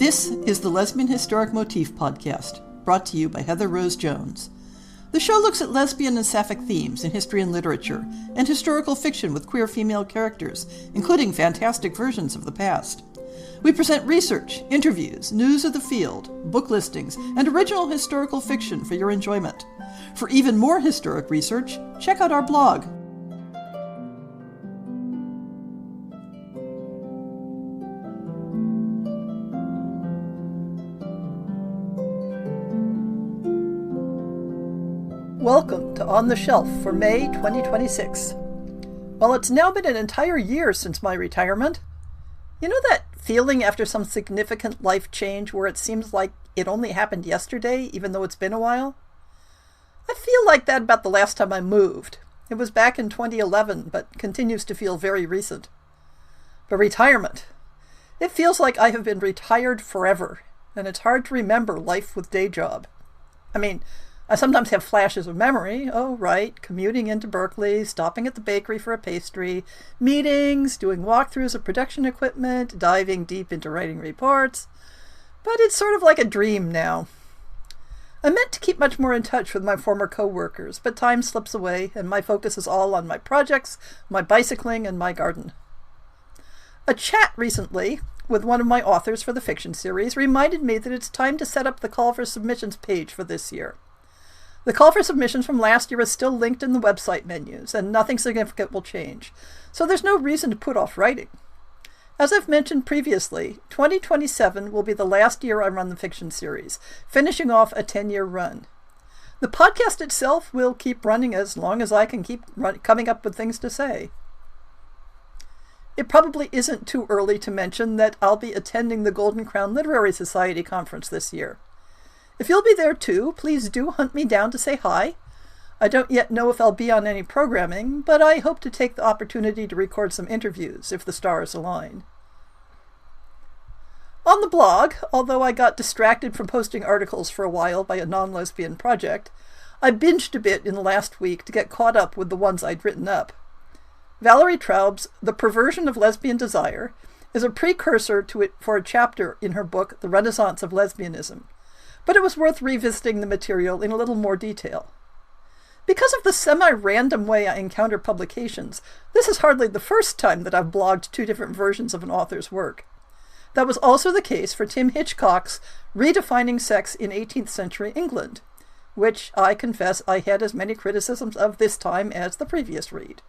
This is the Lesbian Historic Motif Podcast, brought to you by Heather Rose Jones. The show looks at lesbian and sapphic themes in history and literature, and historical fiction with queer female characters, including fantastic versions of the past. We present research, interviews, news of the field, book listings, and original historical fiction for your enjoyment. For even more historic research, check out our blog. Welcome to On the Shelf for May 2026. Well, it's now been an entire year since my retirement. You know that feeling after some significant life change where it seems like it only happened yesterday, even though it's been a while? I feel like that about the last time I moved. It was back in 2011, but continues to feel very recent. But retirement. It feels like I have been retired forever, and it's hard to remember life with day job. I sometimes have flashes of memory. Oh, right, commuting into Berkeley, stopping at the bakery for a pastry, meetings, doing walkthroughs of production equipment, diving deep into writing reports. But it's sort of like a dream now. I meant to keep much more in touch with my former co-workers, but time slips away and my focus is all on my projects, my bicycling, and my garden. A chat recently with one of my authors for the fiction series reminded me that it's time to set up the call for submissions page for this year. The call for submissions from last year is still linked in the website menus, and nothing significant will change, so there's no reason to put off writing. As I've mentioned previously, 2027 will be the last year I run the fiction series, finishing off a 10-year run. The podcast itself will keep running as long as I can keep coming up with things to say. It probably isn't too early to mention that I'll be attending the Golden Crown Literary Society conference this year. If you'll be there too, please do hunt me down to say hi. I don't yet know if I'll be on any programming, but I hope to take the opportunity to record some interviews if the stars align. On the blog, although I got distracted from posting articles for a while by a non-lesbian project, I binged a bit in the last week to get caught up with the ones I'd written up. Valerie Traub's The Perversion of Lesbian Desire is a precursor to it for a chapter in her book, The Renaissance of Lesbianism, but it was worth revisiting the material in a little more detail. Because of the semi-random way I encounter publications, this is hardly the first time that I've blogged two different versions of an author's work. That was also the case for Tim Hitchcock's Redefining Sex in 18th Century England, which I confess I had as many criticisms of this time as the previous read.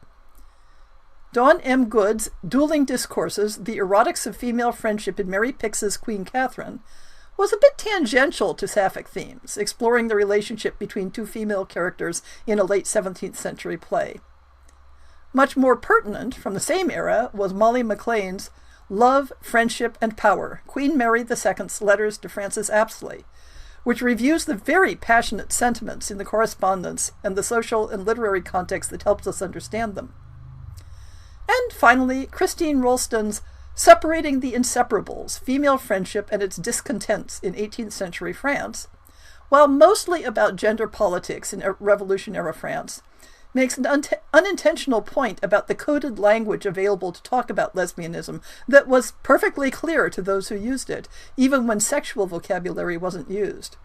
Dawn M. Good's Dueling Discourses, The Erotics of Female Friendship in Mary Picks's Queen Catherine, was a bit tangential to sapphic themes, exploring the relationship between two female characters in a late 17th century play. Much more pertinent, from the same era, was Molly MacLane's Love, Friendship, and Power, Queen Mary II's Letters to Francis Apsley, which reviews the very passionate sentiments in the correspondence and the social and literary context that helps us understand them. And finally, Christine Rolston's Separating the Inseparables, Female Friendship and Its Discontents in 18th Century France, while mostly about gender politics in Revolution-era France, makes an unintentional point about the coded language available to talk about lesbianism that was perfectly clear to those who used it, even when sexual vocabulary wasn't used.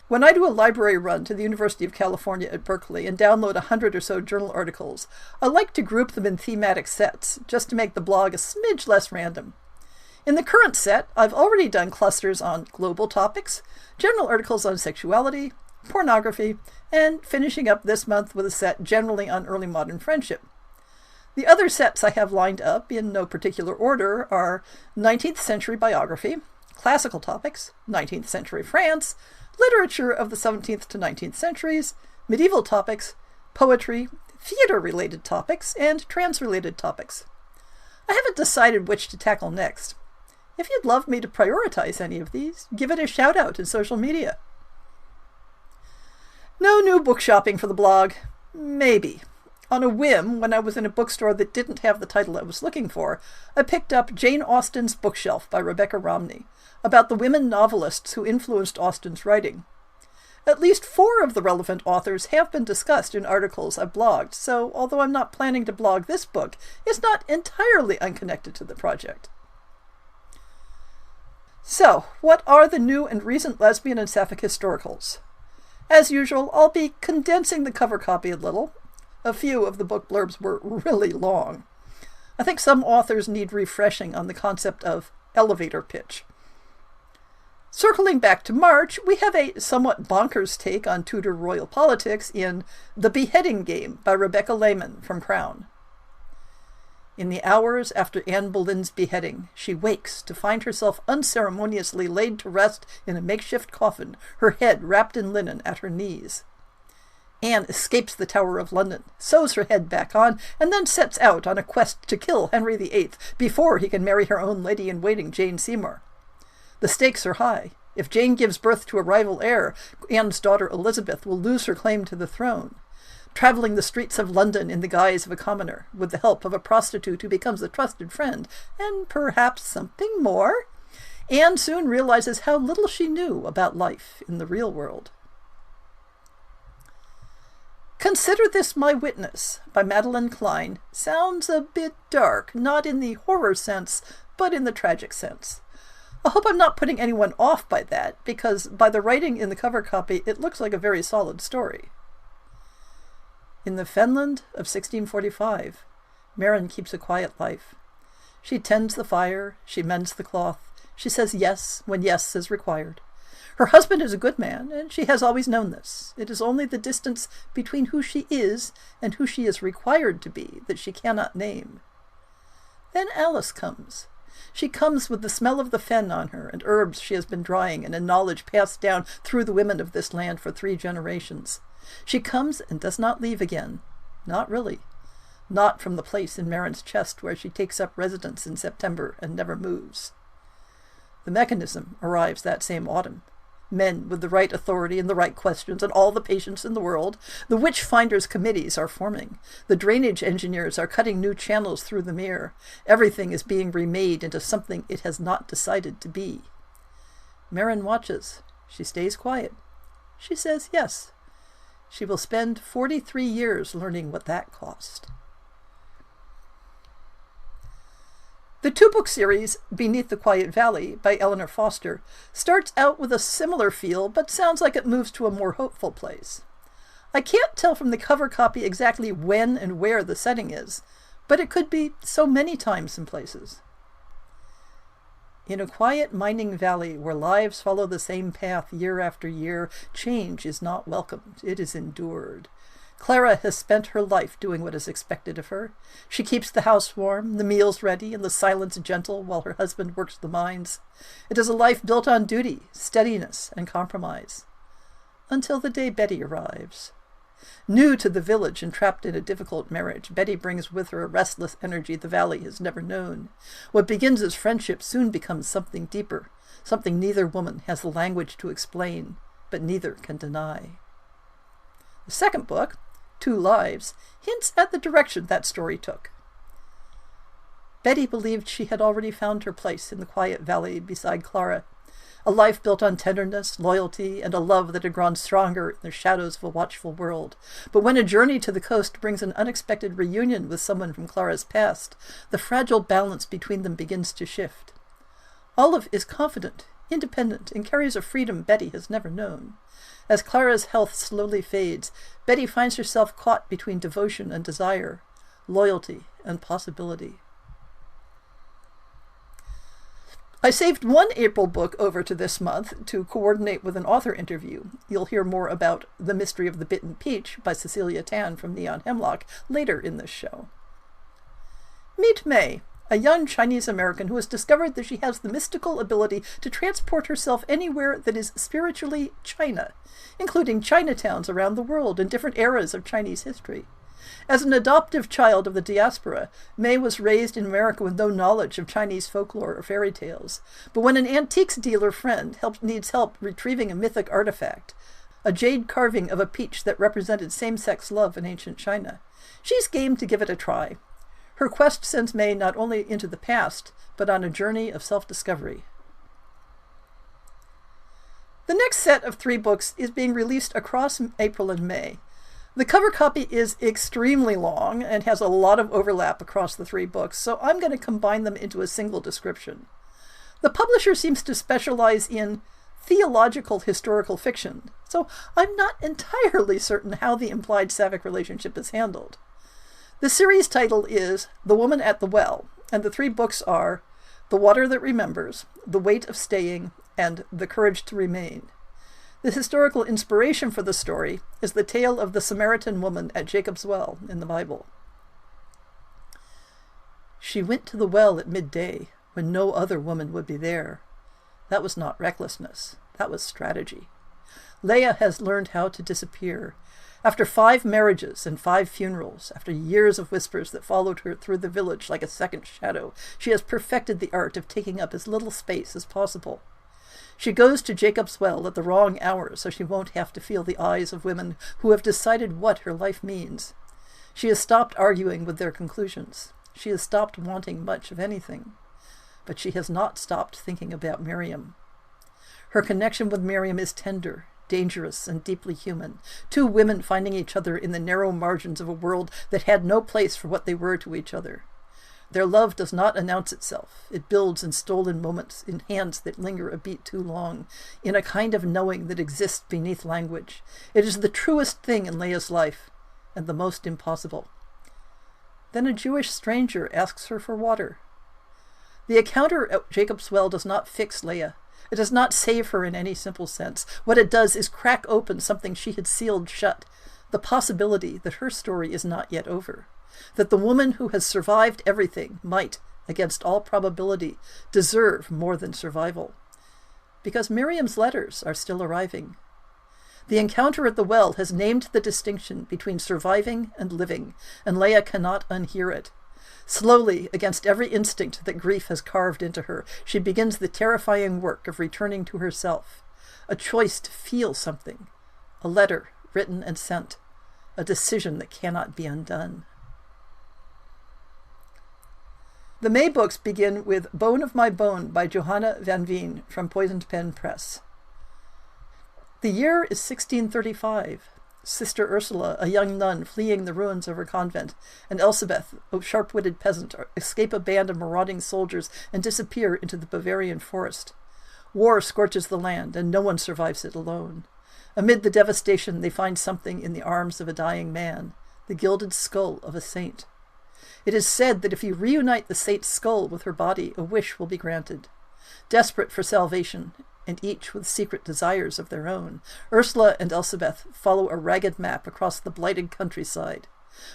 When I do a library run to the University of California at Berkeley and download 100 or so journal articles, I like to group them in thematic sets, just to make the blog a smidge less random. In the current set, I've already done clusters on global topics, general articles on sexuality, pornography, and finishing up this month with a set generally on early modern friendship. The other sets I have lined up, in no particular order, are 19th century biography, classical topics, 19th century France, literature of the 17th to 19th centuries, medieval topics, poetry, theater-related topics, and trans-related topics. I haven't decided which to tackle next. If you'd love me to prioritize any of these, give it a shout-out in social media. No new book shopping for the blog. Maybe. On a whim, when I was in a bookstore that didn't have the title I was looking for, I picked up Jane Austen's Bookshelf by Rebecca Romney, about the women novelists who influenced Austen's writing. At least 4 of the relevant authors have been discussed in articles I've blogged, so although I'm not planning to blog this book, it's not entirely unconnected to the project. So, what are the new and recent lesbian and sapphic historicals? As usual, I'll be condensing the cover copy a little. A few of the book blurbs were really long. I think some authors need refreshing on the concept of elevator pitch. Circling back to March, we have a somewhat bonkers take on Tudor royal politics in The Beheading Game by Rebecca Lehman from Crown. In the hours after Anne Boleyn's beheading, she wakes to find herself unceremoniously laid to rest in a makeshift coffin, her head wrapped in linen at her knees. Anne escapes the Tower of London, sews her head back on, and then sets out on a quest to kill Henry VIII before he can marry her own lady-in-waiting, Jane Seymour. The stakes are high. If Jane gives birth to a rival heir, Anne's daughter Elizabeth will lose her claim to the throne. Traveling the streets of London in the guise of a commoner, with the help of a prostitute who becomes a trusted friend, and perhaps something more, Anne soon realizes how little she knew about life in the real world. Consider This My Witness by Madeline Klein sounds a bit dark, not in the horror sense, but in the tragic sense. I hope I'm not putting anyone off by that, because by the writing in the cover copy, it looks like a very solid story. In the Fenland of 1645, Maren keeps a quiet life. She tends the fire, she mends the cloth, she says yes when yes is required. Her husband is a good man, and she has always known this. It is only the distance between who she is and who she is required to be that she cannot name. Then Alice comes. She comes with the smell of the fen on her, and herbs she has been drying, and a knowledge passed down through the women of this land for 3 generations. She comes and does not leave again. Not really. Not from the place in Maren's chest where she takes up residence in September and never moves. The mechanism arrives that same autumn. Men with the right authority and the right questions and all the patience in the world. The witch-finders' committees are forming. The drainage engineers are cutting new channels through the mere. Everything is being remade into something it has not decided to be. Maren watches. She stays quiet. She says yes. She will spend 43 years learning what that cost. The 2-book series, Beneath the Quiet Valley, by Eleanor Foster, starts out with a similar feel, but sounds like it moves to a more hopeful place. I can't tell from the cover copy exactly when and where the setting is, but it could be so many times and places. In a quiet mining valley where lives follow the same path year after year, change is not welcomed, it is endured. Clara has spent her life doing what is expected of her. She keeps the house warm, the meals ready, and the silence gentle while her husband works the mines. It is a life built on duty, steadiness, and compromise. Until the day Betty arrives. New to the village and trapped in a difficult marriage, Betty brings with her a restless energy the valley has never known. What begins as friendship soon becomes something deeper, something neither woman has the language to explain, but neither can deny. The second book, 2 Lives, hints at the direction that story took. Betty believed she had already found her place in the quiet valley beside Clara, a life built on tenderness, loyalty, and a love that had grown stronger in the shadows of a watchful world. But when a journey to the coast brings an unexpected reunion with someone from Clara's past, the fragile balance between them begins to shift. Olive is confident, independent, and carries a freedom Betty has never known. As Clara's health slowly fades, Betty finds herself caught between devotion and desire, loyalty and possibility. I saved one April book over to this month to coordinate with an author interview. You'll hear more about The Mystery of the Bitten Peach by Cecilia Tan from Neon Hemlock later in this show. Meet May, a young Chinese-American who has discovered that she has the mystical ability to transport herself anywhere that is spiritually China, including Chinatowns around the world in different eras of Chinese history. As an adoptive child of the diaspora, May was raised in America with no knowledge of Chinese folklore or fairy tales. But when an antiques dealer friend needs help retrieving a mythic artifact, a jade carving of a peach that represented same-sex love in ancient China, she's game to give it a try. Her quest sends May not only into the past, but on a journey of self-discovery. The next set of 3 books is being released across April and May. The cover copy is extremely long and has a lot of overlap across the 3 books, so I'm going to combine them into a single description. The publisher seems to specialize in theological historical fiction, so I'm not entirely certain how the implied sapphic relationship is handled. The series title is The Woman at the Well, and the 3 books are The Water That Remembers, The Weight of Staying, and The Courage to Remain. The historical inspiration for the story is the tale of the Samaritan woman at Jacob's Well in the Bible. She went to the well at midday when no other woman would be there. That was not recklessness. That was strategy. Leah has learned how to disappear. After 5 marriages and 5 funerals, after years of whispers that followed her through the village like a second shadow, she has perfected the art of taking up as little space as possible. She goes to Jacob's Well at the wrong hour so she won't have to feel the eyes of women who have decided what her life means. She has stopped arguing with their conclusions. She has stopped wanting much of anything. But she has not stopped thinking about Miriam. Her connection with Miriam is tender, dangerous, and deeply human. 2 women finding each other in the narrow margins of a world that had no place for what they were to each other. Their love does not announce itself. It builds in stolen moments, in hands that linger a beat too long, in a kind of knowing that exists beneath language. It is the truest thing in Leah's life, and the most impossible. Then a Jewish stranger asks her for water. The encounter at Jacob's Well does not fix Leah. It does not save her in any simple sense. What it does is crack open something she had sealed shut, the possibility that her story is not yet over, that the woman who has survived everything might, against all probability, deserve more than survival. Because Miriam's letters are still arriving. The encounter at the well has named the distinction between surviving and living, and Leah cannot unhear it. Slowly, against every instinct that grief has carved into her, she begins the terrifying work of returning to herself. A choice to feel something. A letter written and sent. A decision that cannot be undone. The May books begin with Bone of My Bone by Johanna van Veen from Poisoned Pen Press. The year is 1635. Sister Ursula, a young nun fleeing the ruins of her convent, and Elsebeth, a sharp-witted peasant, escape a band of marauding soldiers and disappear into the Bavarian forest. War scorches the land, and no one survives it alone. Amid the devastation, they find something in the arms of a dying man, the gilded skull of a saint. It is said that if you reunite the saint's skull with her body, a wish will be granted. Desperate for salvation, and each with secret desires of their own, Ursula and Elsebeth follow a ragged map across the blighted countryside.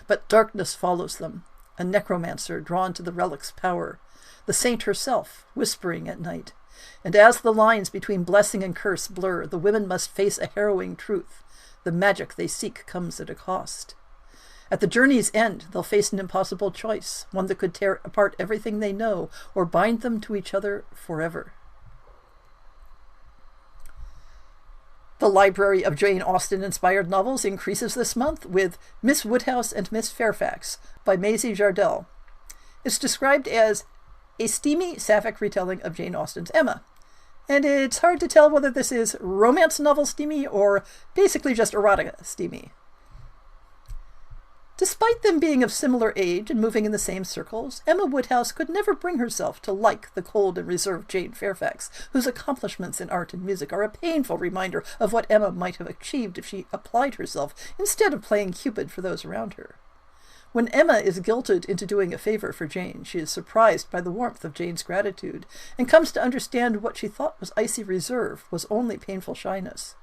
But darkness follows them, a necromancer drawn to the relic's power, the saint herself, whispering at night. And as the lines between blessing and curse blur, the women must face a harrowing truth. The magic they seek comes at a cost. At the journey's end, they'll face an impossible choice, one that could tear apart everything they know or bind them to each other forever. The library of Jane Austen-inspired novels increases this month with Miss Woodhouse and Miss Fairfax by Maisie Jardel. It's described as a steamy sapphic retelling of Jane Austen's Emma, and it's hard to tell whether this is romance novel steamy or basically just erotica steamy. Despite them being of similar age and moving in the same circles, Emma Woodhouse could never bring herself to like the cold and reserved Jane Fairfax, whose accomplishments in art and music are a painful reminder of what Emma might have achieved if she applied herself instead of playing Cupid for those around her. When Emma is guilted into doing a favor for Jane, she is surprised by the warmth of Jane's gratitude and comes to understand what she thought was icy reserve was only painful shyness.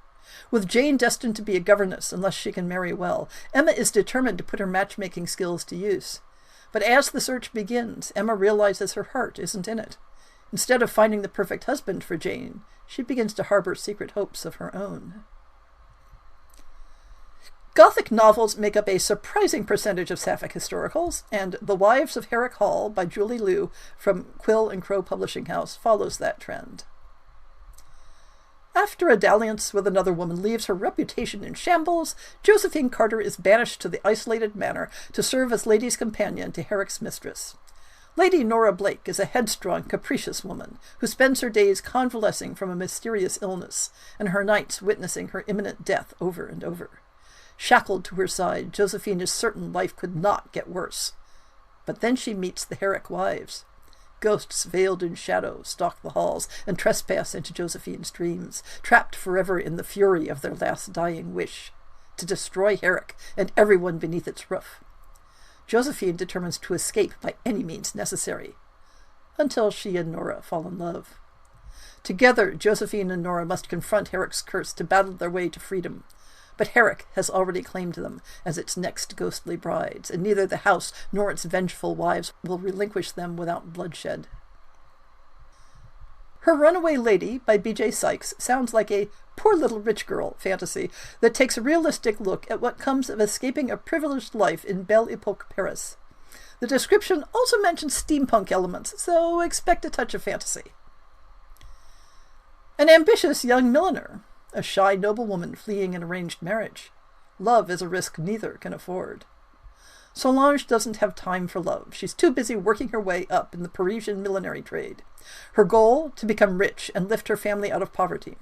With Jane destined to be a governess unless she can marry well, Emma is determined to put her matchmaking skills to use. But as the search begins, Emma realizes her heart isn't in it. Instead of finding the perfect husband for Jane, she begins to harbor secret hopes of her own. Gothic novels make up a surprising percentage of sapphic historicals, and The Wives of Herrick Hall by Julie Liu from Quill and Crow Publishing House follows that trend. After a dalliance with another woman leaves her reputation in shambles, Josephine Carter is banished to the isolated manor to serve as lady's companion to Herrick's mistress. Lady Nora Blake is a headstrong, capricious woman who spends her days convalescing from a mysterious illness, and her nights witnessing her imminent death over and over. Shackled to her side, Josephine is certain life could not get worse. But then she meets the Herrick wives. ghosts veiled in shadow stalk the halls and trespass into Josephine's dreams, trapped forever in the fury of their last dying wish, to destroy Herrick and everyone beneath its roof. Josephine determines to escape by any means necessary, until she and Nora fall in love. Together, Josephine and Nora must confront Herrick's curse to battle their way to freedom. But Herrick has already claimed them as its next ghostly brides, and neither the house nor its vengeful wives will relinquish them without bloodshed. Her Runaway Lady by B.J. Sykes sounds like a poor little rich girl fantasy that takes a realistic look at what comes of escaping a privileged life in Belle Epoque Paris. The description also mentions steampunk elements, so expect a touch of fantasy. An ambitious young milliner, a shy noblewoman fleeing an arranged marriage. Love is a risk neither can afford. Solange doesn't have time for love. She's too busy working her way up in the Parisian millinery trade. Her goal, to become rich and lift her family out of poverty.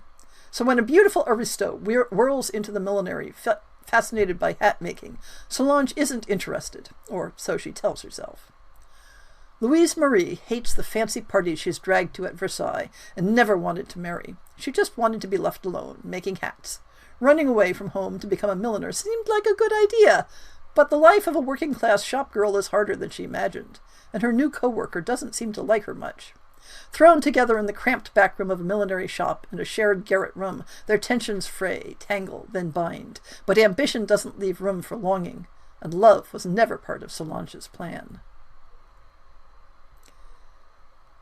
So when a beautiful aristo whirls into the millinery, fascinated by hat making, Solange isn't interested, or so she tells herself. Louise Marie hates the fancy parties she's dragged to at Versailles and never wanted to marry. She just wanted to be left alone, making hats. Running away from home to become a milliner seemed like a good idea, but the life of a working-class shop girl is harder than she imagined, and her new co-worker doesn't seem to like her much. Thrown together in the cramped back room of a millinery shop in a shared garret room, their tensions fray, tangle, then bind. But ambition doesn't leave room for longing, and love was never part of Solange's plan.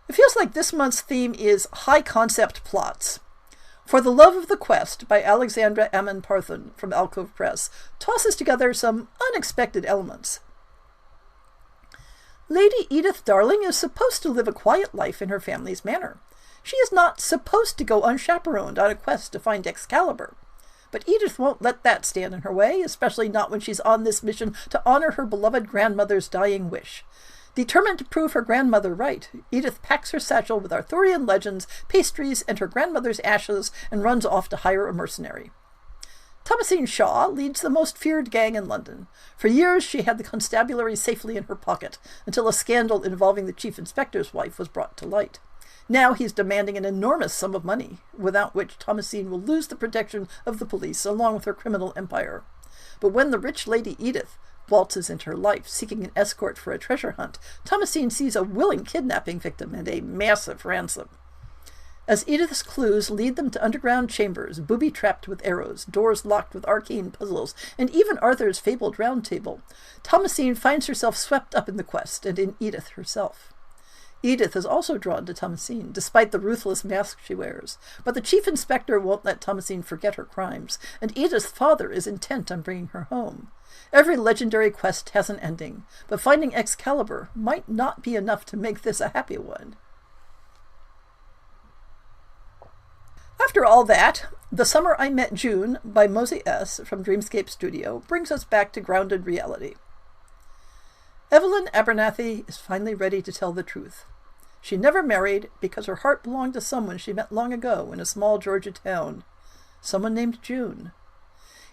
It feels like this month's theme is high-concept plots. For the Love of the Quest by Alexandra Ammon Parthon from Alcove Press tosses together some unexpected elements. Lady Edith Darling is supposed to live a quiet life in her family's manor. She is not supposed to go unchaperoned on a quest to find Excalibur. But Edith won't let that stand in her way, especially not when she's on this mission to honor her beloved grandmother's dying wish. Determined to prove her grandmother right, Edith packs her satchel with Arthurian legends, pastries, and her grandmother's ashes and runs off to hire a mercenary. Thomasine Shaw leads the most feared gang in London. For years she had the constabulary safely in her pocket, until a scandal involving the chief inspector's wife was brought to light. Now he's demanding an enormous sum of money, without which Thomasine will lose the protection of the police along with her criminal empire. But when the rich Lady Edith waltzes into her life, seeking an escort for a treasure hunt, Thomasine sees a willing kidnapping victim and a massive ransom. As Edith's clues lead them to underground chambers, booby-trapped with arrows, doors locked with arcane puzzles, and even Arthur's fabled round table, Thomasine finds herself swept up in the quest, and in Edith herself. Edith is also drawn to Thomasine, despite the ruthless mask she wears, but the chief inspector won't let Thomasine forget her crimes, and Edith's father is intent on bringing her home. Every legendary quest has an ending, but finding Excalibur might not be enough to make this a happy one. After all that, The Summer I Met June by Mosey S. from Dreamscape Studio brings us back to grounded reality. Evelyn Abernathy is finally ready to tell the truth. She never married because her heart belonged to someone she met long ago in a small Georgia town, someone named June.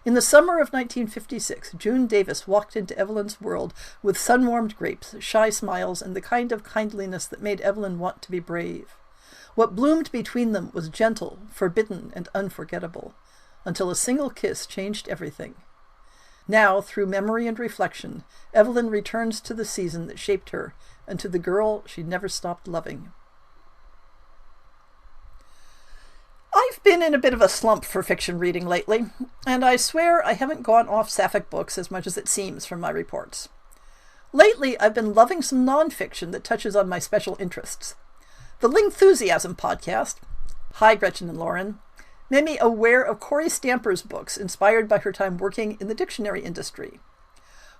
In the summer of 1956, June Davis walked into Evelyn's world with sun-warmed grapes, shy smiles, and the kind of kindliness that made Evelyn want to be brave. What bloomed between them was gentle, forbidden, and unforgettable, until a single kiss changed everything. Now, through memory and reflection, Evelyn returns to the season that shaped her and to the girl she never stopped loving. I've been in a bit of a slump for fiction reading lately, and I swear I haven't gone off sapphic books as much as it seems from my reports. Lately, I've been loving some nonfiction that touches on my special interests. The Lingthusiasm podcast, hi Gretchen and Lauren, made me aware of Corey Stamper's books inspired by her time working in the dictionary industry.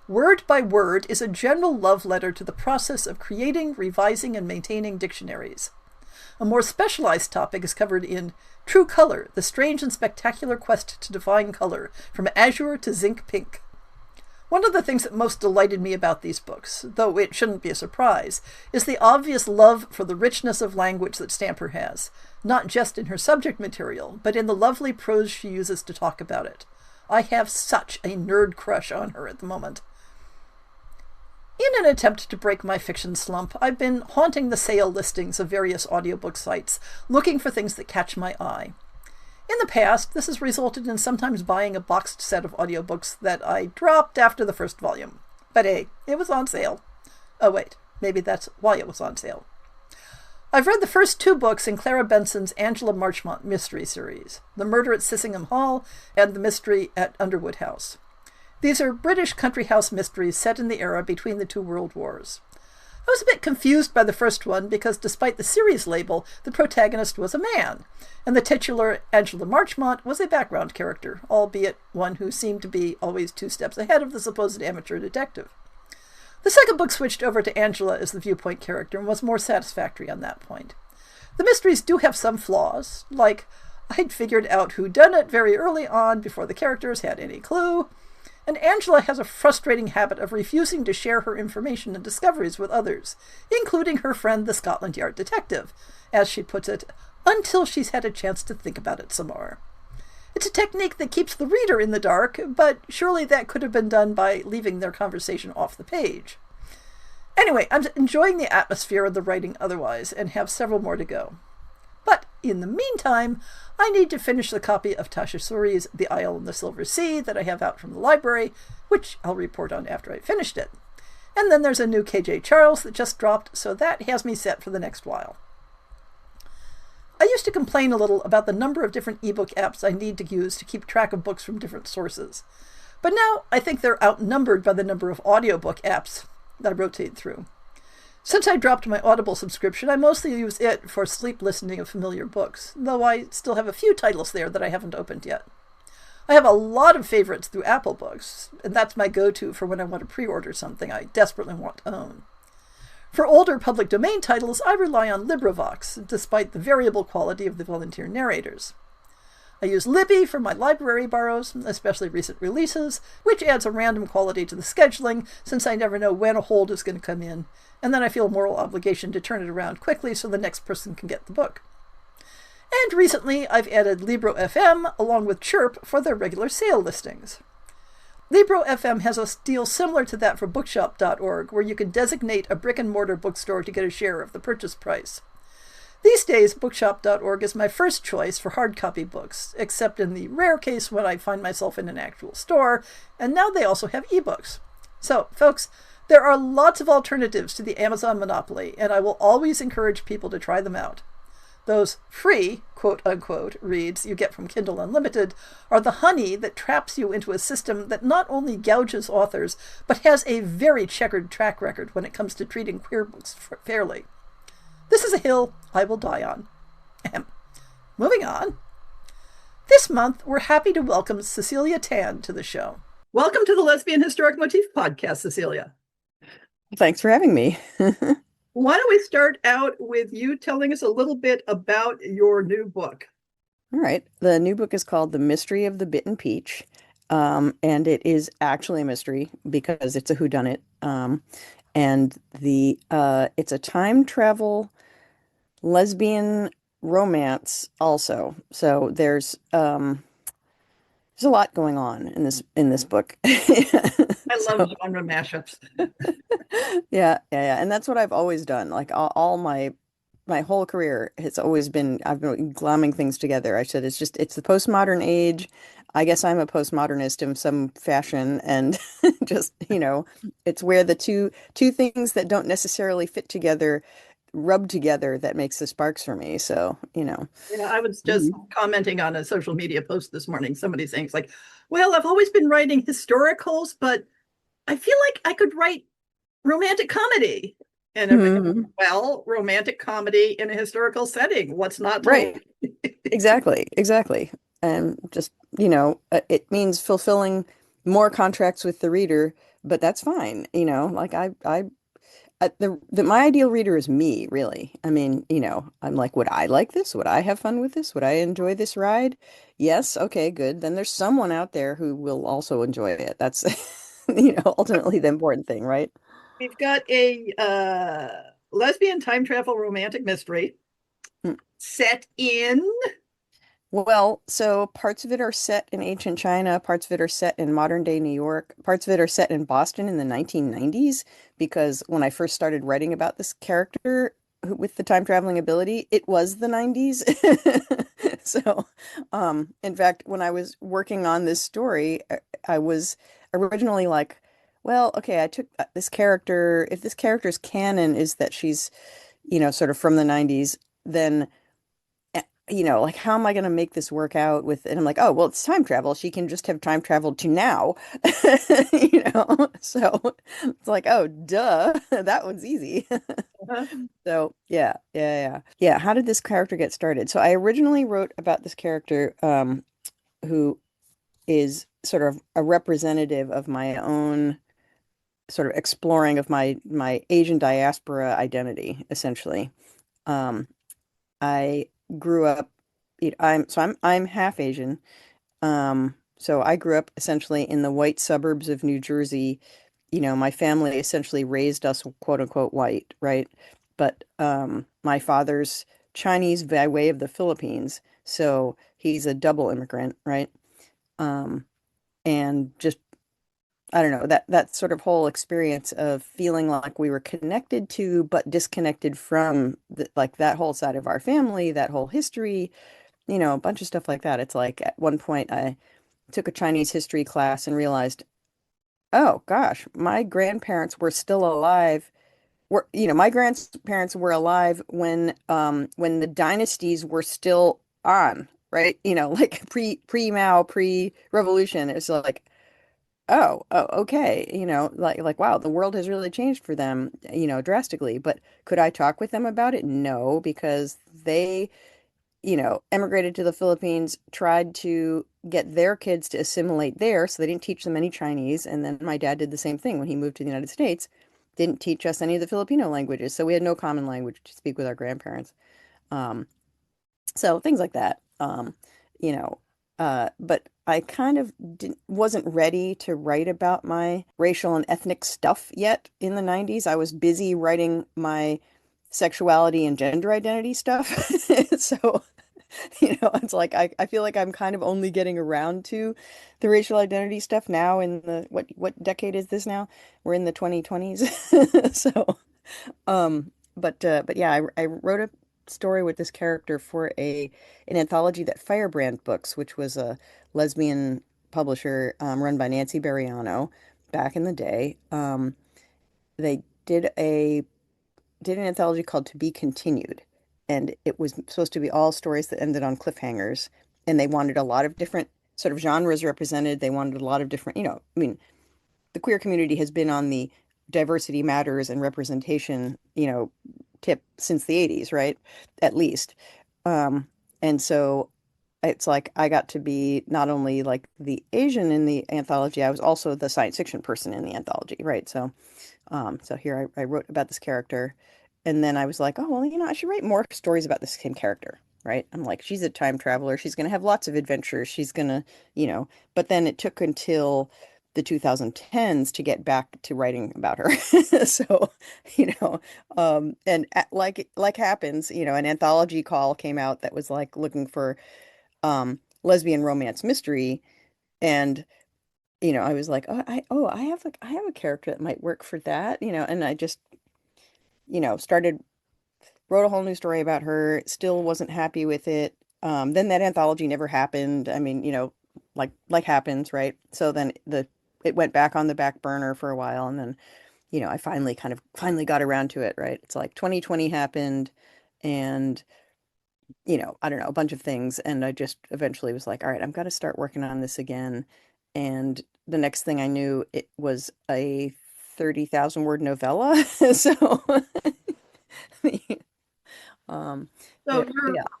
Word by Word is a general love letter to the process of creating, revising, and maintaining dictionaries. A more specialized topic is covered in True Color, the strange and spectacular quest to define color, from azure to zinc pink. One of the things that most delighted me about these books, though it shouldn't be a surprise, is the obvious love for the richness of language that Stamper has, not just in her subject material, but in the lovely prose she uses to talk about it. I have such a nerd crush on her at the moment. In an attempt to break my fiction slump, I've been haunting the sale listings of various audiobook sites, looking for things that catch my eye. In the past, this has resulted in sometimes buying a boxed set of audiobooks that I dropped after the first volume. But hey, it was on sale. Oh wait, maybe that's why it was on sale. I've read the first 2 books in Clara Benson's Angela Marchmont mystery series, The Murder at Sissingham Hall and The Mystery at Underwood House. These are British country house mysteries set in the era between the 2 world wars. I was a bit confused by the first one because despite the series label, the protagonist was a man, and the titular Angela Marchmont was a background character, albeit one who seemed to be always 2 steps ahead of the supposed amateur detective. The second book switched over to Angela as the viewpoint character and was more satisfactory on that point. The mysteries do have some flaws, like I'd figured out whodunit very early on before the characters had any clue, and Angela has a frustrating habit of refusing to share her information and discoveries with others, including her friend the Scotland Yard detective, as she puts it, until she's had a chance to think about it some more. It's a technique that keeps the reader in the dark, but surely that could have been done by leaving their conversation off the page. Anyway, I'm enjoying the atmosphere of the writing otherwise, and have several more to go. But in the meantime, I need to finish the copy of Tasha Suri's The Isle in the Silver Sea that I have out from the library, which I'll report on after I've finished it. And then there's a new KJ Charles that just dropped, so that has me set for the next while. I used to complain a little about the number of different ebook apps I need to use to keep track of books from different sources. But now I think they're outnumbered by the number of audiobook apps that I rotate through. Since I dropped my Audible subscription, I mostly use it for sleep listening of familiar books, though I still have a few titles there that I haven't opened yet. I have a lot of favorites through Apple Books, and that's my go-to for when I want to pre-order something I desperately want to own. For older public domain titles, I rely on LibriVox, despite the variable quality of the volunteer narrators. I use Libby for my library borrows, especially recent releases, which adds a random quality to the scheduling, since I never know when a hold is going to come in, and then I feel a moral obligation to turn it around quickly so the next person can get the book. And recently, I've added Libro FM along with Chirp for their regular sale listings. Libro FM has a deal similar to that for bookshop.org, where you can designate a brick-and-mortar bookstore to get a share of the purchase price. These days, bookshop.org is my first choice for hard copy books, except in the rare case when I find myself in an actual store, and now they also have ebooks. So, folks, there are lots of alternatives to the Amazon monopoly, and I will always encourage people to try them out. Those free, quote-unquote, reads you get from Kindle Unlimited are the honey that traps you into a system that not only gouges authors, but has a very checkered track record when it comes to treating queer books fairly. This is a hill I will die on. Moving on. This month, we're happy to welcome Cecilia Tan to the show. Welcome to the Lesbian Historic Motif Podcast, Cecilia. Thanks for having me. Why don't we start out with you telling us a little bit about your new book? All right. The new book is called The Mystery of the Bitten Peach. And it is actually a mystery because it's a whodunit. And it's a time travel lesbian romance also. So there's a lot going on in this book. I love genre mashups. Yeah. And that's what I've always done. Like all my whole career has always been, I've been glomming things together. I said, it's the postmodern age. I guess I'm a postmodernist in some fashion, and just, it's where the two things that don't necessarily fit together rub together that makes the sparks for me. So, Yeah, I was just commenting on a social media post this morning. Somebody saying it's like, well, I've always been writing historicals, but I feel like I could write romantic comedy. And well, romantic comedy in a historical setting. What's not to right? Exactly. And just, it means fulfilling more contracts with the reader, but that's fine. Like my ideal reader is me, really. I mean, I'm like, would I like this? Would I have fun with this? Would I enjoy this ride? Yes. Okay, good. Then there's someone out there who will also enjoy it. That's, ultimately the important thing, right? We've got a lesbian time travel romantic mystery set in Well, so parts of it are set in ancient China, parts of it are set in modern day New York, parts of it are set in Boston in the 1990s, because when I first started writing about this character with the time traveling ability, it was the 90s. So, in fact, when I was working on this story, I was originally like, well, okay, I took this character, if this character's canon is that she's, sort of from the 90s, then like how am I going to make this work out with, and I'm like, oh, well, it's time travel. She can just have time traveled to now. So it's like, oh, duh, that one's easy. Uh-huh. So yeah. How did this character get started? So I originally wrote about this character, who is sort of a representative of my own sort of exploring of my Asian diaspora identity, essentially. Um, I grew up, I'm half Asian. So I grew up essentially in the white suburbs of New Jersey. My family essentially raised us quote unquote white, right? But my father's Chinese by way of the Philippines, so he's a double immigrant, right? Um, and just I don't know, that sort of whole experience of feeling like we were connected to but disconnected from like that whole side of our family, that whole history, a bunch of stuff like that. It's like at one point I took a Chinese history class and realized, oh gosh, my grandparents were still alive. My grandparents were alive when the dynasties were still on, right? Like pre-Mao, pre-revolution. It's like, oh, okay. Like wow, the world has really changed for them, drastically. But could I talk with them about it? No, because they emigrated to the Philippines, tried to get their kids to assimilate there, so they didn't teach them any Chinese. And then my dad did the same thing when he moved to the United States, didn't teach us any of the Filipino languages. So we had no common language to speak with our grandparents. Um, so things like that. You know, but I kind of wasn't ready to write about my racial and ethnic stuff yet in the 90s. I was busy writing my sexuality and gender identity stuff. So it's like I feel like I'm kind of only getting around to the racial identity stuff now in the what decade is this now? We're in the 2020s. So but yeah, I wrote a story with this character for an anthology that Firebrand Books, which was a lesbian publisher run by Nancy Bariano back in the day. They did an anthology called To Be Continued, and it was supposed to be all stories that ended on cliffhangers, and they wanted a lot of different sort of genres represented. They wanted a lot of different, I mean, the queer community has been on the diversity matters and representation, tip since the 80s, right? At least. Um, and so it's like I got to be not only like the Asian in the anthology, I was also the science fiction person in the anthology, right? So here I wrote about this character, and then I was like, oh, well, I should write more stories about this same character, right? I'm like, she's a time traveler. She's going to have lots of adventures. She's going to, but then it took until the 2010s to get back to writing about her. So, and like happens, an anthology call came out that was like looking for lesbian romance mystery. And I was like, I have a character that might work for that, and I just, started wrote a whole new story about her, still wasn't happy with it. Then that anthology never happened. I mean, like happens, right? So then it went back on the back burner for a while, and then, I finally got around to it, right? It's like 2020 happened, and I don't know, a bunch of things. And I just eventually was like, all right, I've got to start working on this again. And the next thing I knew, it was a 30,000 word novella. So, um, So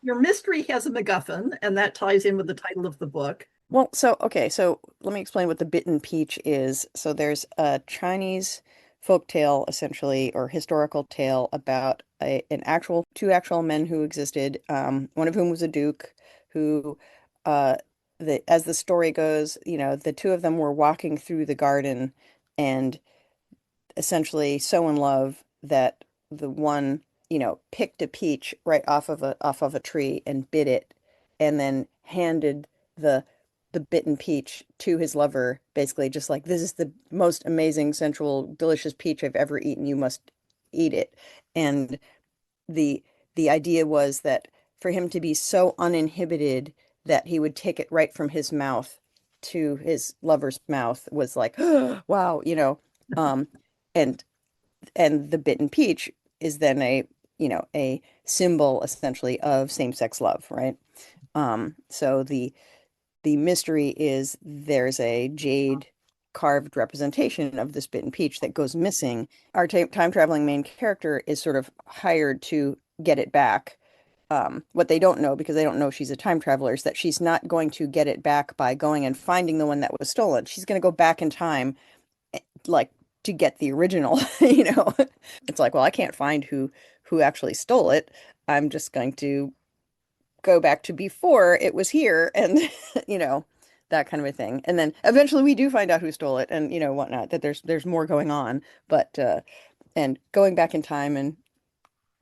your mystery has a MacGuffin, and that ties in with the title of the book. well, okay, so let me explain what the Bitten Peach is. So there's a Chinese folk tale, essentially, or historical tale about two actual men who existed, one of whom was a duke, who, uh, as the story goes, the two of them were walking through the garden and essentially so in love that the one, picked a peach right off of a tree and bit it and then handed the the bitten peach to his lover, basically just like, this is the most amazing, sensual, delicious peach I've ever eaten. You must eat it. And the the idea was that for him to be so uninhibited that he would take it right from his mouth to his lover's mouth was like, wow, and the bitten peach is then a symbol essentially of same-sex love, right? So the mystery is there's a jade carved representation of this bitten peach that goes missing. Our time traveling main character is sort of hired to get it back. What they don't know, because they don't know she's a time traveler, is that she's not going to get it back by going and finding the one that was stolen. She's going to go back in time, like, to get the original, you know. It's like, well, I can't find who actually stole it. I'm just going to go back to before it was here and you know, that kind of a thing. And then eventually we do find out who stole it and whatnot, that there's more going on. But and going back in time and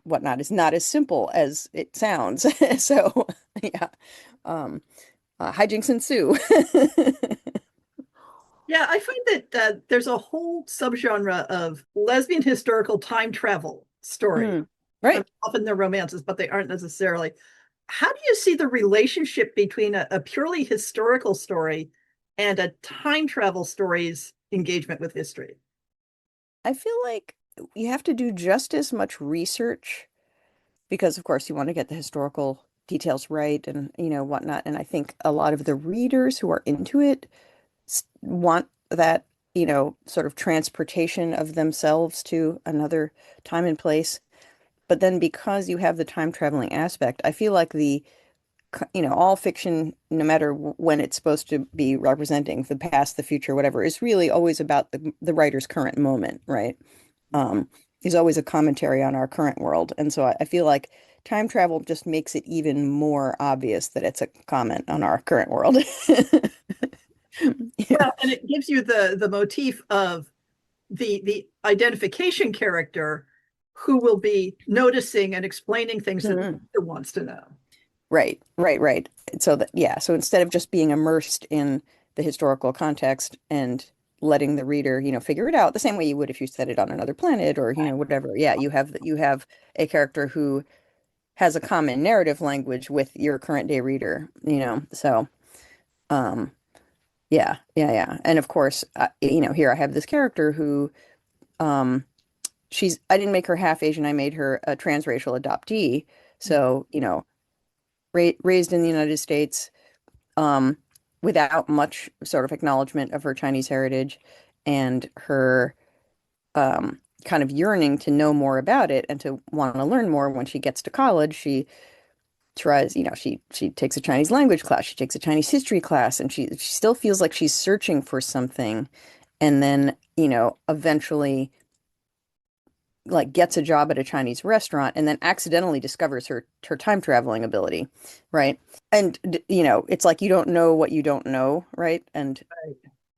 whatnot is not as simple as it sounds. So yeah. Um hijinks ensue. Yeah, I find that there's a whole subgenre of lesbian historical time travel story. Mm, right. Often they're romances, but they aren't necessarily. How do you see the relationship between a purely historical story and a time travel story's engagement with history? I feel like you have to do just as much research because of course you want to get the historical details right and whatnot. And I think a lot of the readers who are into it want that, sort of transportation of themselves to another time and place. But then because you have the time traveling aspect, I feel like all fiction, no matter when it's supposed to be representing the past, the future, whatever, is really always about the writer's current moment, right? Um, is always a commentary on our current world. And so I feel like time travel just makes it even more obvious that it's a comment on our current world. Yeah. Well, and it gives you the motif of the identification character who will be noticing and explaining things that the Mhm. reader wants to know. Right, right, right. So that, yeah, so instead of just being immersed in the historical context and letting the reader, figure it out the same way you would if you set it on another planet or, whatever. Yeah, you have a character who has a common narrative language with your current day reader, So, um, yeah, yeah, yeah. And of course, here I have this character who, um, I didn't make her half Asian, I made her a transracial adoptee. So, raised in the United States, um, without much sort of acknowledgement of her Chinese heritage and her kind of yearning to know more about it and to want to learn more when she gets to college. She tries, she takes a Chinese language class, she takes a Chinese history class, and she still feels like she's searching for something. And then, eventually like gets a job at a Chinese restaurant and then accidentally discovers her time traveling ability, right? And it's like you don't know what you don't know, right? And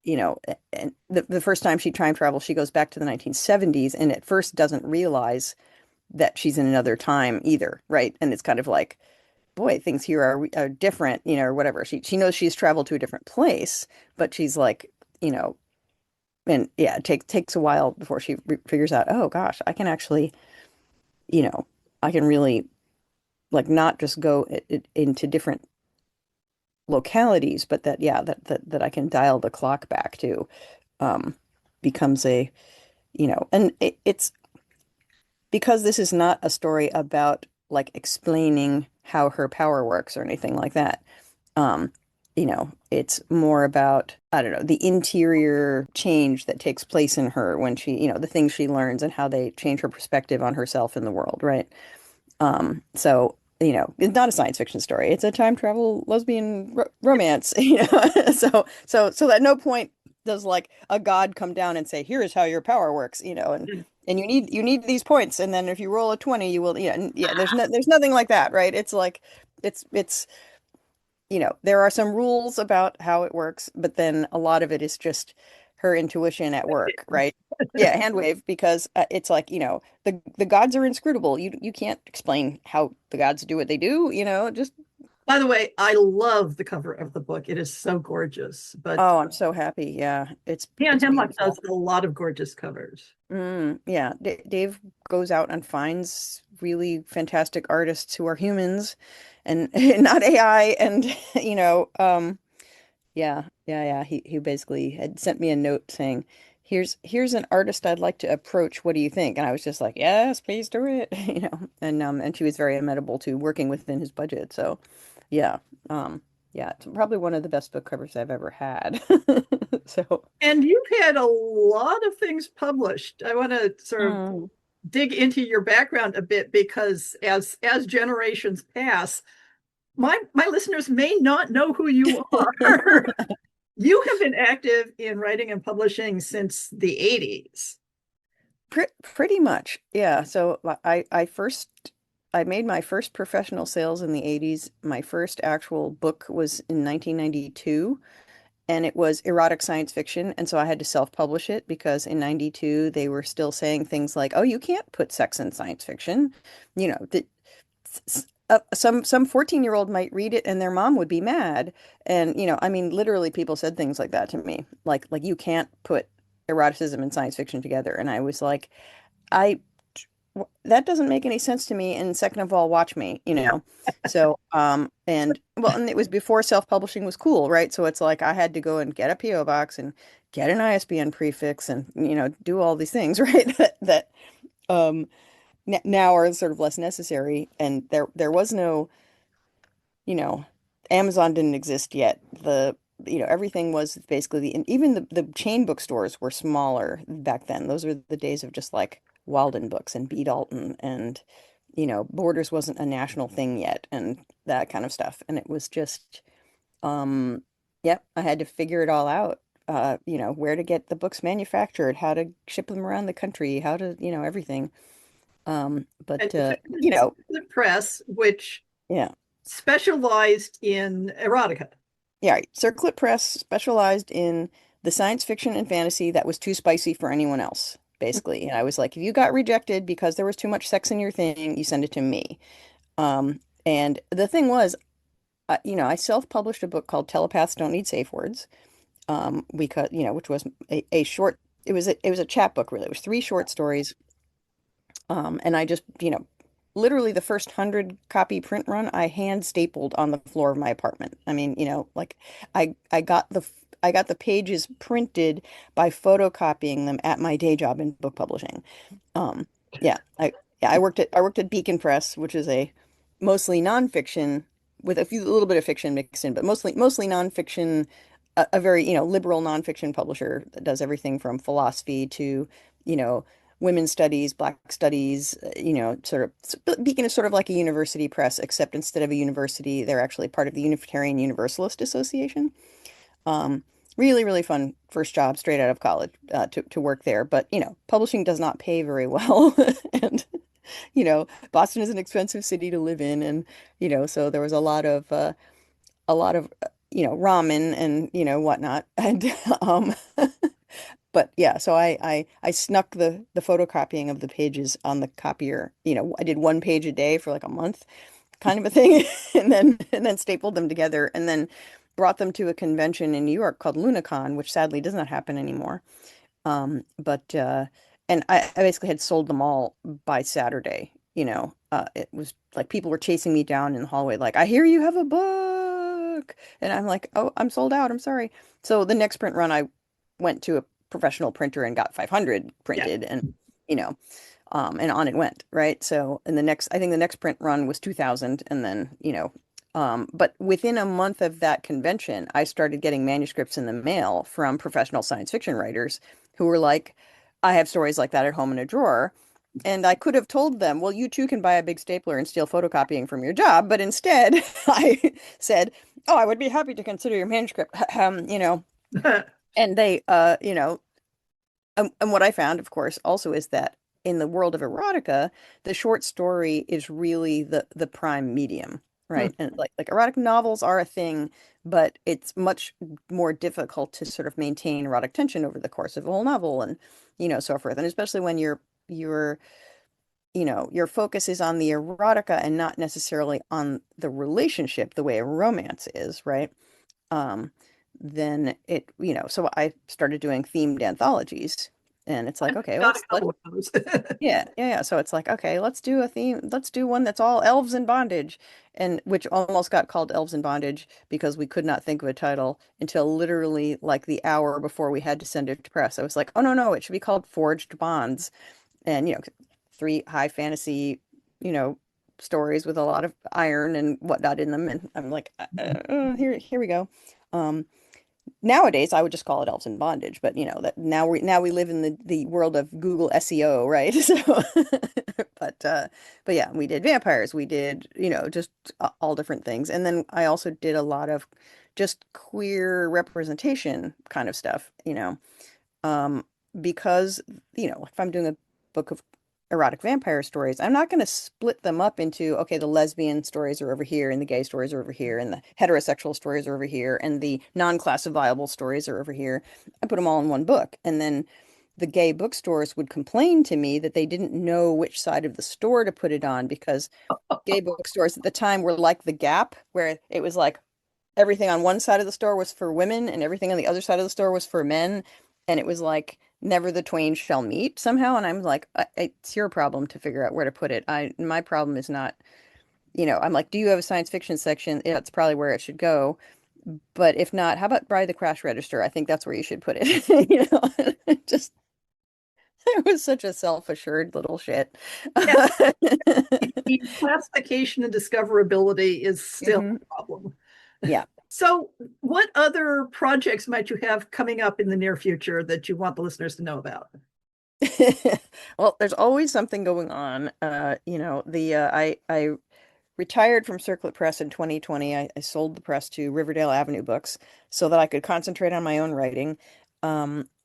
and the first time she time travels, she goes back to the 1970s and at first doesn't realize that she's in another time either, right? And it's kind of like, boy, things here are different, or whatever. She knows she's traveled to a different place, but she's like, you know, and yeah, it takes a while before she figures out, oh gosh, I can actually, you know, I can really like not just go into different localities, but that yeah, that I can dial the clock back to um becomes a, and it's because this is not a story about like explaining how her power works or anything like that. Um, it's more about, I don't know, the interior change that takes place in her when she, the things she learns and how they change her perspective on herself and the world, right? So, it's not a science fiction story. It's a time travel lesbian romance, So at no point does like a god come down and say, "Here is how your power works," and you need these points, and then if you roll a 20, you will, yeah, yeah. There's nothing like that, right? It's like it's there are some rules about how it works, but then a lot of it is just her intuition at work, right? Yeah, hand wave, because it's like, the gods are inscrutable. You can't explain how the gods do what they do, just By the way, I love the cover of the book. It is so gorgeous. But Oh, I'm so happy. Yeah, Dan it's Hemlock does beautiful. a lot of gorgeous covers. Yeah, D Dave goes out and finds really fantastic artists who are humans and not AI. And you know, yeah. He basically had sent me a note saying, "Here's an artist I'd like to approach. What do you think?" And I was just like, "Yes, please do it." And she was very amenable to working within his budget. So, yeah, um, yeah, it's probably one of the best book covers I've ever had. So, And you've had a lot of things published. I want to sort of mm. dig into your background a bit because as generations pass, my listeners may not know who you are. You have been active in writing and publishing since the 80s. Pretty much, yeah. So I made my first professional sales in the 80s. My first actual book was in 1992, and it was erotic science fiction. And so I had to self-publish it because in 92 they were still saying things like, "Oh, you can't put sex in science fiction." You know, that some 14-year-old might read it and their mom would be mad. And I mean, literally people said things like that to me. Like you can't put eroticism and science fiction together. And I was like, I that doesn't make any sense to me. And second of all, watch me. So, and well, and it was before self-publishing was cool, right? So it's like I had to go and get a PO box and get an ISBN prefix and, do all these things, right? That um n now are sort of less necessary. And there was no, you know, Amazon didn't exist yet. Everything was basically and even the chain bookstores were smaller back then. Those were the days of just like Walden Books and B. Dalton and, Borders wasn't a national thing yet and that kind of stuff. And it was just, yep, I had to figure it all out. Where to get the books manufactured, how to ship them around the country, how to, everything. And But the press, which yeah. specialized in erotica. Yeah, right. Circlet Press specialized in the science fiction and fantasy that was too spicy for anyone else, basically. And I was like, if you got rejected because there was too much sex in your thing, you send it to me. And the thing was, I self-published a book called Telepaths Don't Need Safe Words, because, which was a short, it was a chapbook, really. It was three short stories. And I just, literally the first 100 copy print run, I hand stapled on the floor of my apartment. I mean, like I got the pages printed by photocopying them at my day job in book publishing. Um, yeah, I worked at Beacon Press, which is a mostly nonfiction with a little bit of fiction mixed in, but mostly nonfiction, a very, liberal nonfiction publisher that does everything from philosophy to, you know, women's studies, black studies, sort of Beacon is sort of like a university press, except instead of a university, they're actually part of the Unitarian Universalist Association. Um, Really, really fun first job straight out of college, to work there. But, publishing does not pay very well. And, Boston is an expensive city to live in. And, so there was a lot of ramen and, whatnot. And, but yeah, so I snuck the photocopying of the pages on the copier. I did one page a day for like a month, kind of a thing, and then stapled them together, and then brought them to a convention in New York called Lunacon, which sadly does not happen anymore. But and I basically had sold them all by Saturday. It was like people were chasing me down in the hallway, like, "I hear you have a book," and I'm like, "Oh, I'm sold out. I'm sorry." So the next print run, I went to a professional printer and got 500 Yeah. printed, you know, and on it went, right? So, I think the next print run was 2000, and then, but within a month of that convention, I started getting manuscripts in the mail from professional science fiction writers who were like, I have stories like that at home in a drawer. And I could have told them, well, you too can buy a big stapler and steal photocopying from your job. But instead, I said, oh, I would be happy to consider your manuscript. And they, and what I found, of course, also is that in the world of erotica, the short story is really the prime medium, right? And like erotic novels are a thing, but it's much more difficult to sort of maintain erotic tension over the course of a whole novel and so forth. And especially when you're your focus is on the erotica and not necessarily on the relationship the way a romance is, right? Um, then so I started doing themed anthologies, and it's like, I've okay, got a let couple of those. yeah, yeah, yeah. So it's like, okay, let's do a theme. Let's do one that's all elves in bondage, and which almost got called Elves in Bondage because we could not think of a title until literally like the hour before we had to send it to press. I was like, oh no, no, it should be called Forged Bonds, and three high fantasy, you know, stories with a lot of iron and whatnot in them. And I'm like, here we go. Um, Nowadays, I would just call it Elves in Bondage, but that now we live in the world of Google SEO, right? So, but but yeah, we did vampires, we did just all different things, and then I also did a lot of just queer representation kind of stuff, um, because if I'm doing a book of erotic vampire stories, I'm not going to split them up into, okay, the lesbian stories are over here, and the gay stories are over here, and the heterosexual stories are over here, and the non-classifiable stories are over here. I put them all in one book, and then the gay bookstores would complain to me that they didn't know which side of the store to put it on because gay bookstores at the time were like the Gap, where it was like everything on one side of the store was for women and everything on the other side of the store was for men. And it was like never the twain shall meet somehow. And I'm like, it's your problem to figure out where to put it. My problem is not, I'm like, do you have a science fiction section? Yeah, it's probably where it should go. But if not, how about Bride of the Crash Register? I think that's where you should put it. Just it was such a self-assured little shit. Yeah, the classification and discoverability is still hmm a problem. Yeah. So, what other projects might you have coming up in the near future that you want the listeners to know about? Well, there's always something going on. I retired from Circlet Press in 2020. I sold the press to Riverdale Avenue Books so that I could concentrate on my own writing.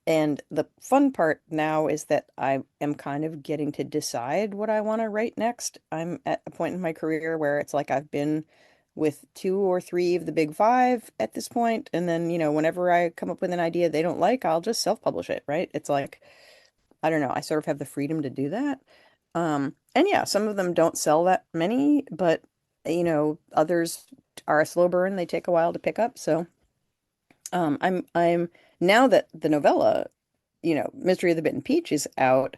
And the fun part now is that I am kind of getting to decide what I want to write next. I'm at a point in my career where it's like I've been with two or three of the big five at this point, and then, whenever I come up with an idea they don't like, I'll just self-publish it, right? It's like I don't know, I sort of have the freedom to do that. And yeah, some of them don't sell that many, but others are a slow burn. They take a while to pick up. So I'm now that the novella, Mystery of the Bitten Peach is out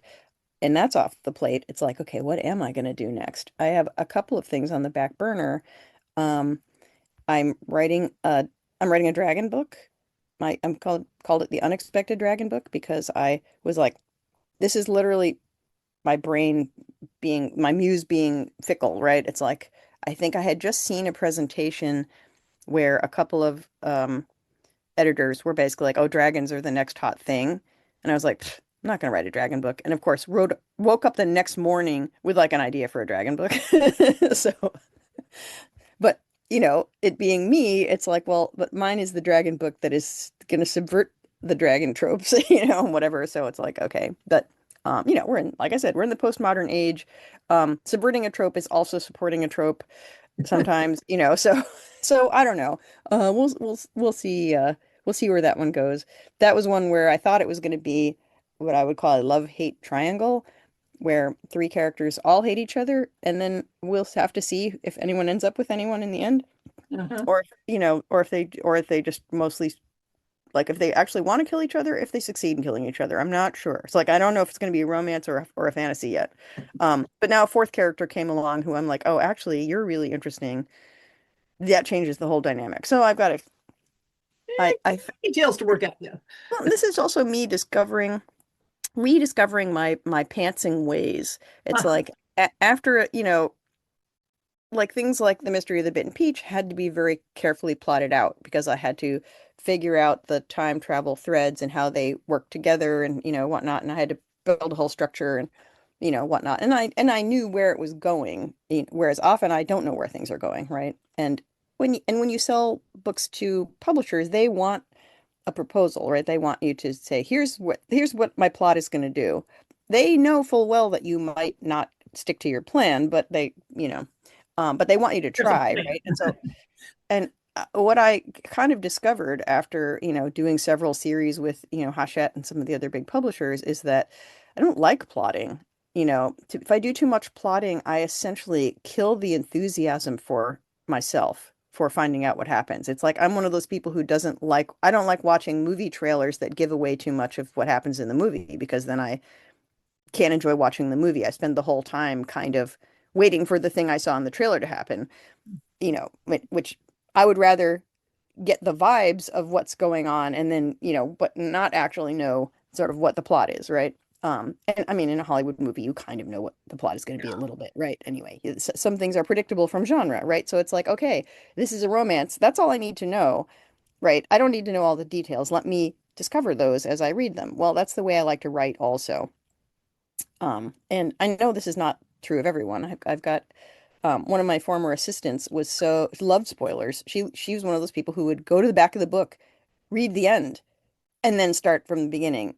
and that's off the plate, it's like, okay, what am I gonna do next? I have a couple of things on the back burner. Um, I'm writing a I'm writing a dragon book. I'm called it the Unexpected Dragon Book because I was like, this is literally my brain being my muse being fickle, right? It's like I think I had just seen a presentation where a couple of editors were basically like, "Oh, dragons are the next hot thing," and I was like, "Pfft, I'm not gonna write a dragon book." And of course, woke up the next morning with like an idea for a dragon book. So, but it being me, it's like, well, but mine is the dragon book that is gonna subvert the dragon tropes, whatever. So it's like, okay, but we're in, like I said, we're in the postmodern age. Subverting a trope is also supporting a trope sometimes, so so I don't know. We'll see where that one goes. That was one where I thought it was going to be what I would call a love-hate triangle, where three characters all hate each other, and then we'll have to see if anyone ends up with anyone in the end, Uh-huh. or or if they just mostly like if they actually want to kill each other, if they succeed in killing each other. I'm not sure. It's like I don't know if it's going to be a romance or a fantasy yet. But now a fourth character came along who I'm like, oh, actually, you're really interesting. That changes the whole dynamic. So I've got to. I Details to work out. Yeah. well, this is also me rediscovering my pantsing ways. It's Uh-huh. like after like things like the Mystery of the Bitten Peach had to be very carefully plotted out because I had to figure out the time travel threads and how they work together and whatnot, and I had to build a whole structure and whatnot, and I knew where it was going, whereas often I don't know where things are going, right? And when you sell books to publishers, they want a proposal, right? They want you to say, here's what my plot is going to do. They know full well that you might not stick to your plan, but but they want you to There's a try, plan. right? And what I kind of discovered after, doing several series with, Hachette and some of the other big publishers is that I don't like plotting. if I do too much plotting, I essentially kill the enthusiasm for myself for finding out what happens. It's like I'm one of those people who I don't like watching movie trailers that give away too much of what happens in the movie because then I can't enjoy watching the movie. I spend the whole time kind of waiting for the thing I saw in the trailer to happen, which I would rather get the vibes of what's going on and then, but not actually know sort of what the plot is, right? And I mean, in a Hollywood movie, you kind of know what the plot is going to be a little bit, right? Anyway, some things are predictable from genre, right? So it's like, okay, this is a romance. That's all I need to know, right? I don't need to know all the details. Let me discover those as I read them. Well, that's the way I like to write also. And I know this is not true of everyone. I've got one of my former assistants she loved spoilers. She was one of those people who would go to the back of the book, read the end, and then start from the beginning,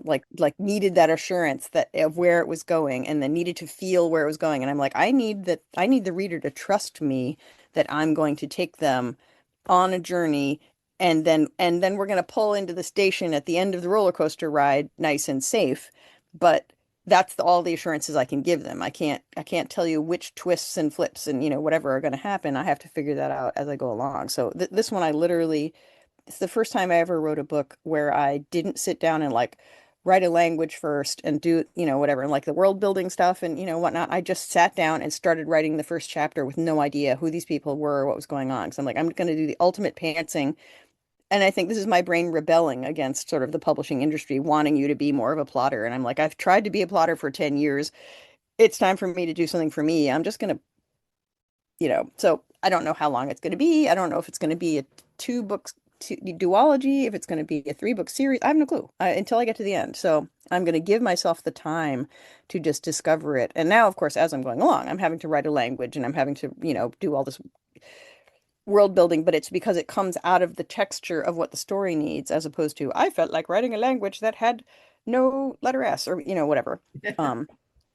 like needed that assurance that of where it was going and then needed to feel where it was going. And I'm like, I need the reader to trust me that I'm going to take them on a journey and then we're going to pull into the station at the end of the roller coaster ride nice and safe. But that's all the assurances I can give them. I can't tell you which twists and flips and whatever are going to happen. I have to figure that out as I go along. So this one it's the first time I ever wrote a book where I didn't sit down and like write a language first and do, whatever, and like the world building stuff and, whatnot. I just sat down and started writing the first chapter with no idea who these people were or what was going on. Because I'm like, I'm going to do the ultimate pantsing. And I think this is my brain rebelling against sort of the publishing industry, wanting you to be more of a plotter. And I'm like, I've tried to be a plotter for 10 years. It's time for me to do something for me. I'm just going to, so I don't know how long it's going to be. I don't know if it's going to be a duology, if it's going to be a 3-book series. I have no clue until I get to the end. So I'm going to give myself the time to just discover it. And now, of course, as I'm going along, I'm having to write a language and I'm having to, do all this world building, but it's because it comes out of the texture of what the story needs, as opposed to I felt like writing a language that had no letter S or, whatever.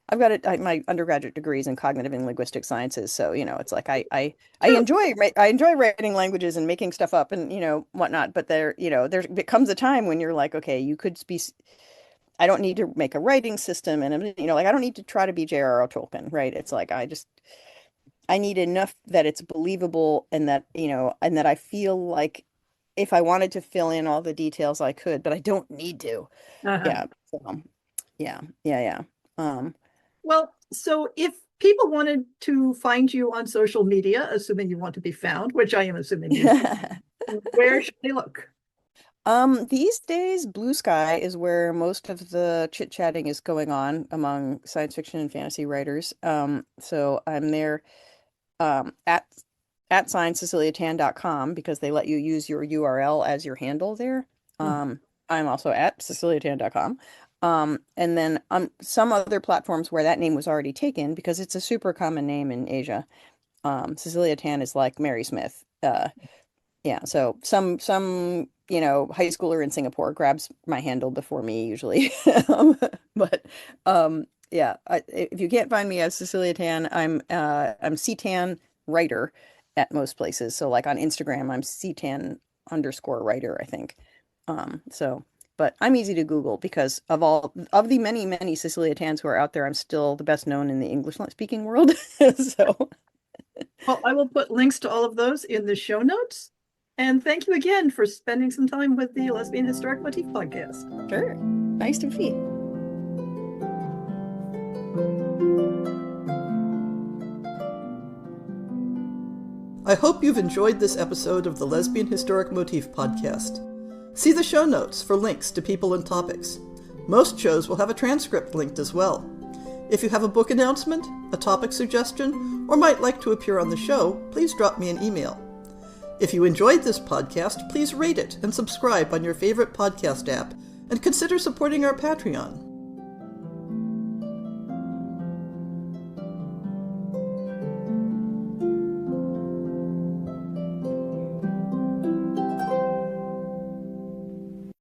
I've got my undergraduate degrees in cognitive and linguistic sciences, so it's like I enjoy writing languages and making stuff up and whatnot. But there becomes a time when you're like, okay, you could be. I don't need to make a writing system, and like I don't need to try to be J.R.R. Tolkien, right? It's like I need enough that it's believable and that and that I feel like if I wanted to fill in all the details, I could, but I don't need to. Uh-huh. Yeah. So, yeah. Well, so if people wanted to find you on social media, assuming you want to be found, which I am assuming you do, where should they look? These days, Blue Sky is where most of the chit-chatting is going on among science fiction and fantasy writers. So I'm there at @ceciliatan.com because they let you use your URL as your handle there. I'm also at ceciliatan.com. And then on some other platforms where that name was already taken because it's a super common name in Asia. Cecilia Tan is like Mary Smith. Yeah, so some high schooler in Singapore grabs my handle before me usually. But yeah, if you can't find me as Cecilia Tan, I'm C-Tan writer at most places. So like on Instagram, I'm C-Tan_writer, I think. But I'm easy to Google because of the many, many Cecilia Tans who are out there, I'm still the best known in the English speaking world. So Well, I will put links to all of those in the show notes. And thank you again for spending some time with the Lesbian Historic Motif podcast. Sure. Nice to meet. I hope you've enjoyed this episode of the Lesbian Historic Motif podcast. See the show notes for links to people and topics. Most shows will have a transcript linked as well. If you have a book announcement, a topic suggestion, or might like to appear on the show, please drop me an email. If you enjoyed this podcast, please rate it and subscribe on your favorite podcast app, and consider supporting our Patreon.